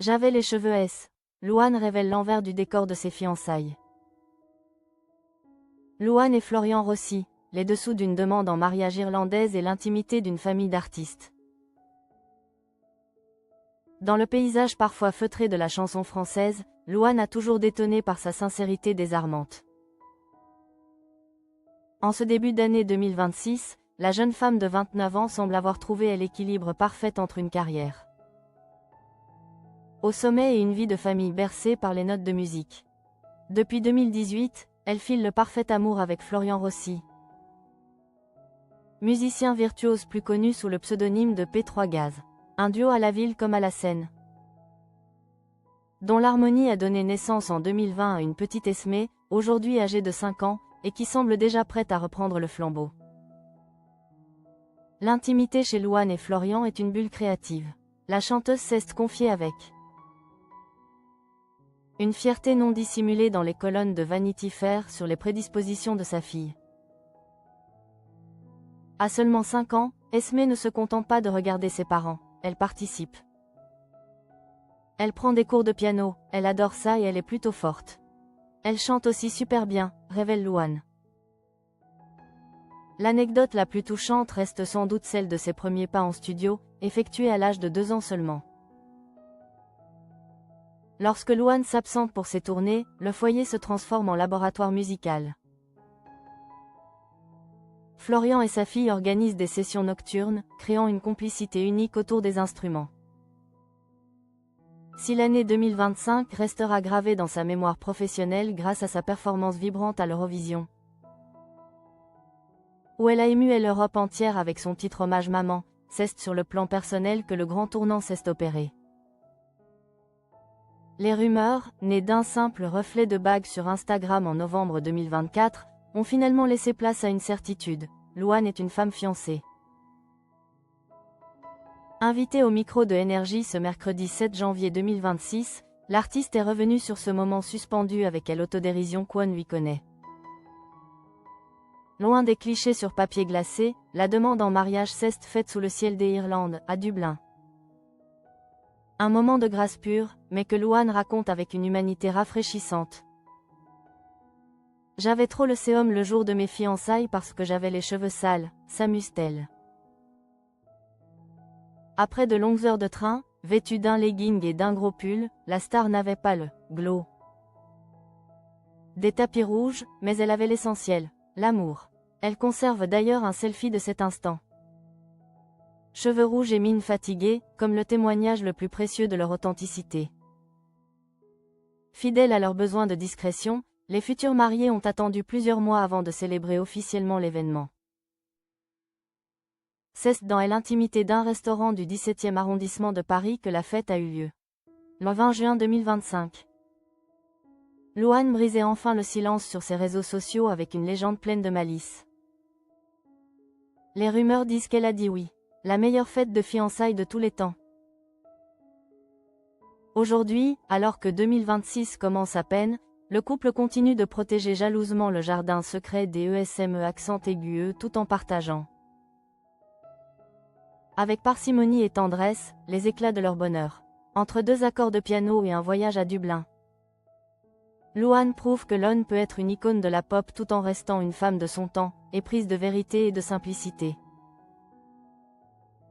J'avais les cheveux S. Louane révèle l'envers du décor de ses fiançailles. Louane et Florian Rossi, les dessous d'une demande en mariage irlandaise et l'intimité d'une famille d'artistes. Dans le paysage parfois feutré de la chanson française, Louane a toujours détonné par sa sincérité désarmante. En ce début d'année 2026, la jeune femme de 29 ans semble avoir trouvé l'équilibre parfait entre une carrière au sommet et une vie de famille bercée par les notes de musique. Depuis 2018, elle file le parfait amour avec Florian Rossi, musicien virtuose plus connu sous le pseudonyme de P3 Gaz. Un duo à la ville comme à la scène, dont l'harmonie a donné naissance en 2020 à une petite Esmé, aujourd'hui âgée de 5 ans, et qui semble déjà prête à reprendre le flambeau. L'intimité chez Louane et Florian est une bulle créative. La chanteuse s'est confiée avec une fierté non dissimulée dans les colonnes de Vanity Fair sur les prédispositions de sa fille. À seulement 5 ans, Esmé ne se contente pas de regarder ses parents, elle participe. Elle prend des cours de piano, elle adore ça et elle est plutôt forte. Elle chante aussi super bien, révèle Louane. L'anecdote la plus touchante reste sans doute celle de ses premiers pas en studio, effectués à l'âge de 2 ans seulement. Lorsque Louane s'absente pour ses tournées, le foyer se transforme en laboratoire musical. Florian et sa fille organisent des sessions nocturnes, créant une complicité unique autour des instruments. Si l'année 2025 restera gravée dans sa mémoire professionnelle grâce à sa performance vibrante à l'Eurovision, où elle a ému l'Europe entière avec son titre Hommage Maman, c'est sur le plan personnel que le grand tournant s'est opéré. Les rumeurs, nées d'un simple reflet de bague sur Instagram en novembre 2024, ont finalement laissé place à une certitude, Louane est une femme fiancée. Invitée au micro de Énergie ce mercredi 7 janvier 2026, l'artiste est revenue sur ce moment suspendu avec quelle autodérision qu'on lui connaît. Loin des clichés sur papier glacé, la demande en mariage s'est faite sous le ciel des Irlandes, à Dublin. Un moment de grâce pure, mais que Louane raconte avec une humanité rafraîchissante. J'avais trop le séum le jour de mes fiançailles parce que j'avais les cheveux sales, s'amuse-t-elle. Après de longues heures de train, vêtue d'un legging et d'un gros pull, la star n'avait pas le glow des tapis rouges, mais elle avait l'essentiel, l'amour. Elle conserve d'ailleurs un selfie de cet instant. Cheveux rouges et mine fatiguée, comme le témoignage le plus précieux de leur authenticité. Fidèles à leurs besoins de discrétion, les futurs mariés ont attendu plusieurs mois avant de célébrer officiellement l'événement. C'est dans l'intimité d'un restaurant du 17e arrondissement de Paris que la fête a eu lieu. Le 20 juin 2025. Louane brisait enfin le silence sur ses réseaux sociaux avec une légende pleine de malice. Les rumeurs disent qu'elle a dit oui. La meilleure fête de fiançailles de tous les temps. Aujourd'hui, alors que 2026 commence à peine, le couple continue de protéger jalousement le jardin secret des ESME accent aigu tout en partageant, avec parcimonie et tendresse, les éclats de leur bonheur. Entre 2 accords de piano et un voyage à Dublin, Louane prouve que l'on peut être une icône de la pop tout en restant une femme de son temps, éprise de vérité et de simplicité.